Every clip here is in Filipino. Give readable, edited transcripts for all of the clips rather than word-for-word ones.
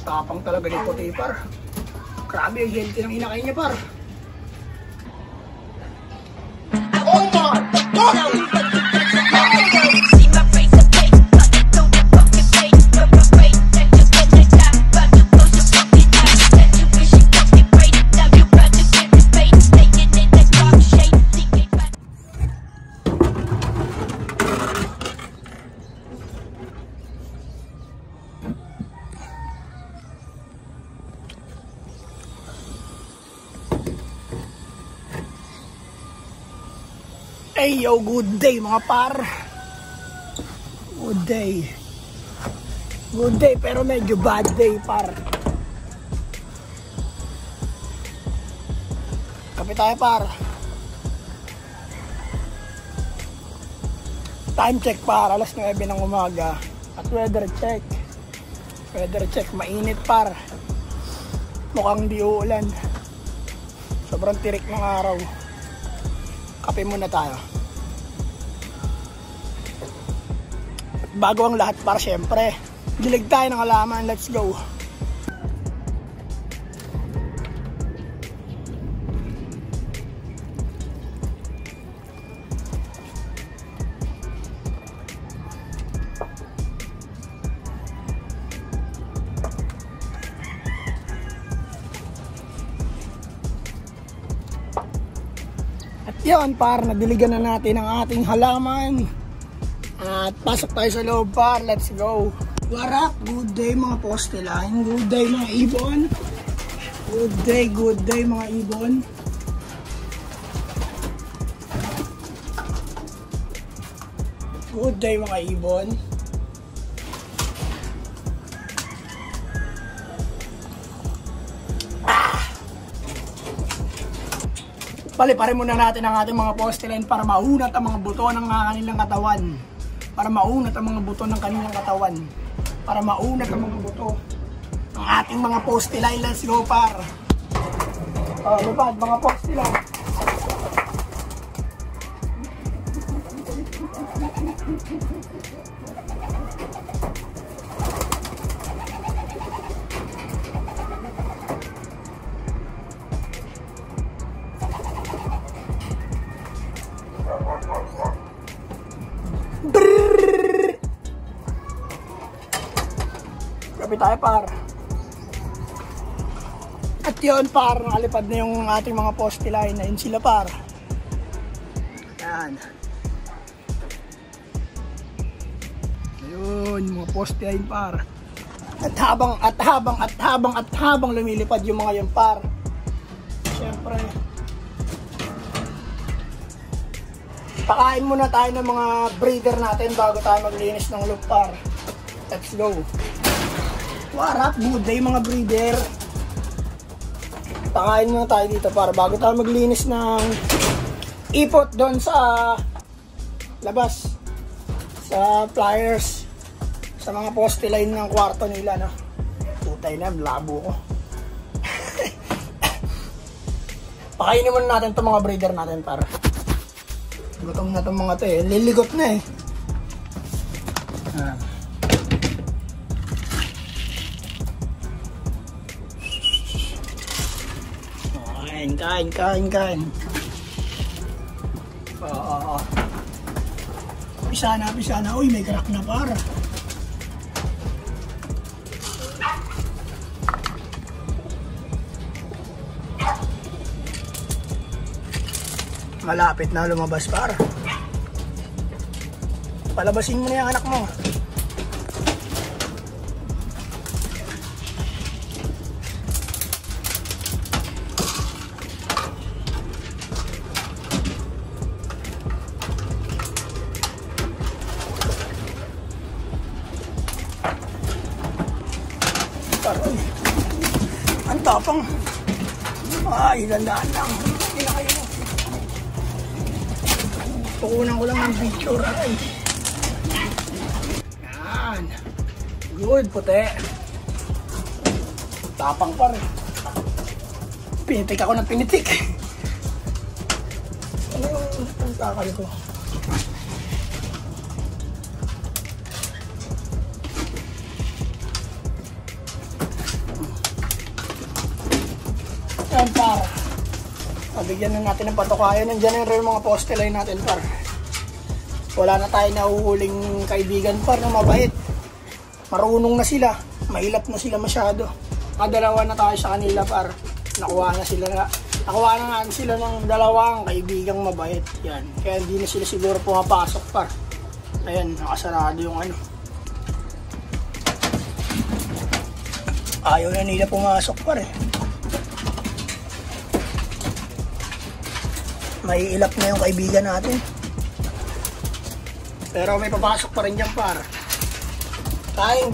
Tapang talaga ni puti par. Grabe yung healthy ng inakay niya par. Oh my God! Hey yo, good day mga par. Good day. Good day pero medyo bad day par. Kape tayo par. Time check par, alas 9 ng umaga. At weather check. Weather check, mainit par. Mukhang di uulan. Sobrang tirik ng araw. Kape muna tayo. Bago ang lahat para syempre, dilig tayo ng halaman. Let's go. Yan par, nadiligan na natin ang ating halaman. At pasok tayo sa loob par, let's go. What up? Good day mga poste line. Good day mga ibon. Good day mga ibon. Good day mga ibon. Paliparin muna natin ang ating mga poste line para maunat ang mga buto ng kanilang katawan. Para maunat ang mga buto ng kanilang katawan. Para maunat ang mga buto ng ating mga poste line. Let's go par. Lupad mga poste line. Kapi tayo par. At yun par, nakalipad na yung ating mga poste line. Ayun sila par. Yan. Ayun, mga poste line par. At habang lumilipad yung mga yun par. Siyempre, pakain muna tayo ng mga breeder natin bago tayo maglinis ng loop par. Let's go. What up? Good day mga breeder. Pakain muna tayo dito para bago tayo maglinis ng ipot doon sa labas. Sa pliers. Sa mga poste line ng kwarto nila, no? Putay na, labo ko. Pakainin muna natin itong mga breeder natin para gutom na itong mga ito eh. Liligot na eh. Kain. Pisa na. Uy, may crack na para. Malapit na lumabas para. Palabasin mo na yung anak mo. Ang tapang. Ay, dandaan lang. Hindi na kayo. Pukunan ko lang ng picture. Ay. Yan. Good, puti. Tapang pa rin. Pinitik ako ng pinitik. Ano yung kakali ko? yan par. Pabigyan na natin ng patukayan. Nandiyan na rin mga poste line natin par. Wala na tayo nahuhuling kaibigan par na mabait. Marunong na sila. Mahilap na sila masyado. Kadalawa na tayo sa kanila par. Nakuha na nga sila ng dalawang kaibigang mabait. Yan. Kaya hindi na sila siguro pumapasok par. Ayan, nakasarado yung ano. Ayaw na nila pumasok par eh. Maiilap na yung kaibigan natin. Pero may papasok pa rin dyan par. Kain.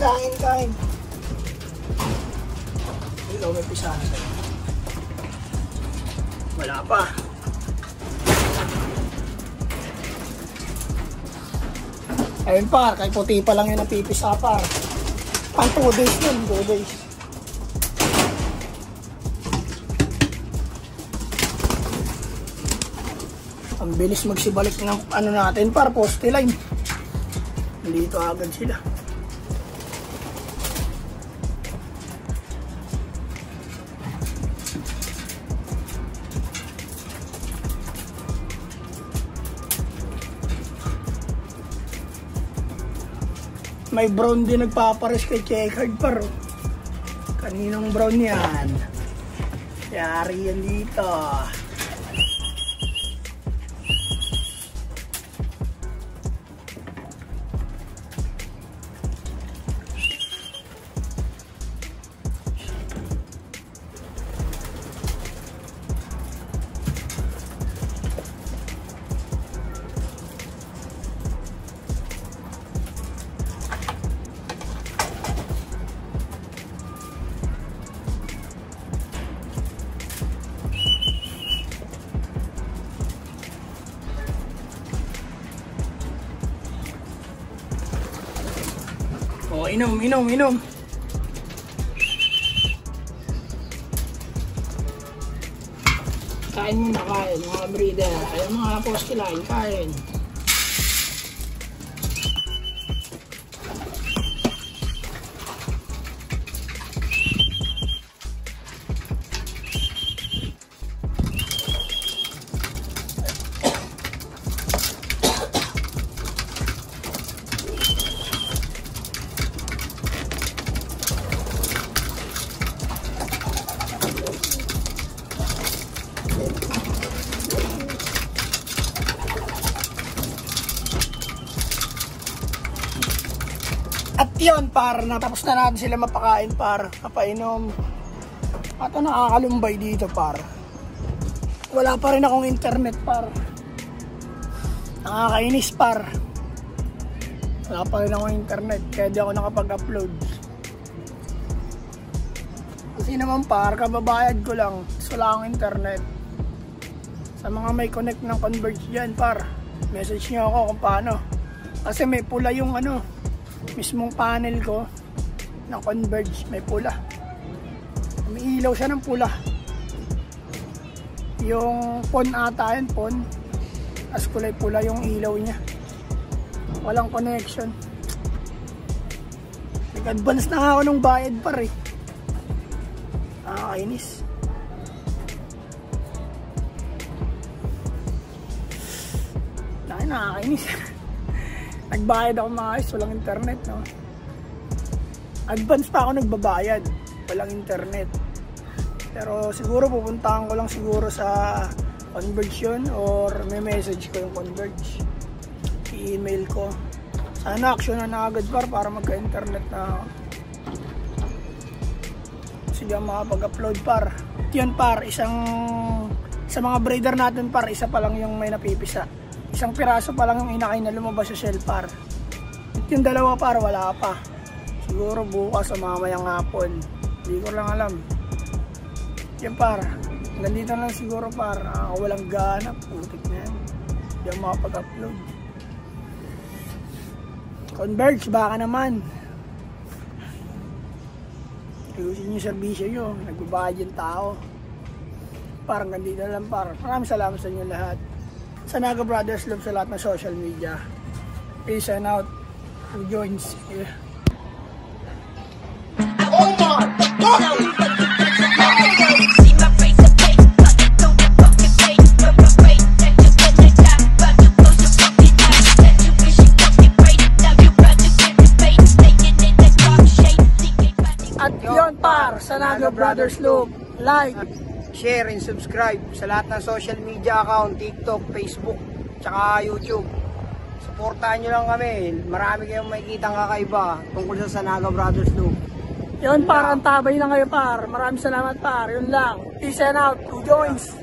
Ikaw may pisahan. Wala pa. Ayun par, kay puti pa lang yun ang pipisa par. Pang 2 days yun, 2 days. Ang bilis magsibalik ng ano natin par, poste line. Dito agad sila. May brown din nagpapares kay checkered par. Kaninong brown yan? Yari yan dito. Oh, inom. Kain muna, mga breeder. Ay, mga poste line, kain. At yun par, natapos na natin sila mapakain par, mapainom. At nakakalumbay dito par. Wala pa rin akong internet par. Nakakainis par. Wala pa rin akong internet, kaya di ako nakapag-upload. Kasi naman par, kababayad ko lang, wala akong internet. Sa mga may connect ng Converge dyan par, message nyo ako kung paano. Kasi may pula yung ano, mismong panel ko ng Converge, may pula. May ilaw siya ng pula. Yung PON ata yun, PON. As kulay pula yung ilaw niya. Walang connection. Nag-advance na nga ako nung bayad par eh. Nakakainis. Nakakainis. Nagbayad ako mga guys, walang internet, no? Advance pa ako nagbabayad, walang internet. Pero siguro pupuntahan ko lang siguro sa Converge yun, or may message ko yung Converge. I-email ko. Sana action na agad para magka-internet na ako. Sige makapag-upload par. Yun par, sa mga breeder natin par, isa pa lang yung may napipisa. Isang piraso pa lang yung inakay na lumabas sa shell par. At yung dalawa par, wala pa. Siguro bukas o mamayang hapon. Hindi ko lang alam. Yan par, nandito lang siguro par. Walang ganap, putik na yan. Hindi makapag-upload. Converge, baka naman. Ayusin yung servisyo nyo. Nagbabayad yung tao. Parang nandito lang par. Maraming salamat sa inyo lahat. Sa Naga Brothers Love sa lahat ng social media. Peace and out. Who joins? Yeah. Oh my God! Brothers Loop. Like, share and subscribe sa lahat ng social media account, TikTok, Facebook, tsaka YouTube. Supportahan nyo lang kami. Marami kayong makikitang kakaiba tungkol sa Sanaga Brothers Loop. yun par, ang tabay lang kayo par. Maraming salamat par, yun lang. Peace and out, 2 joints.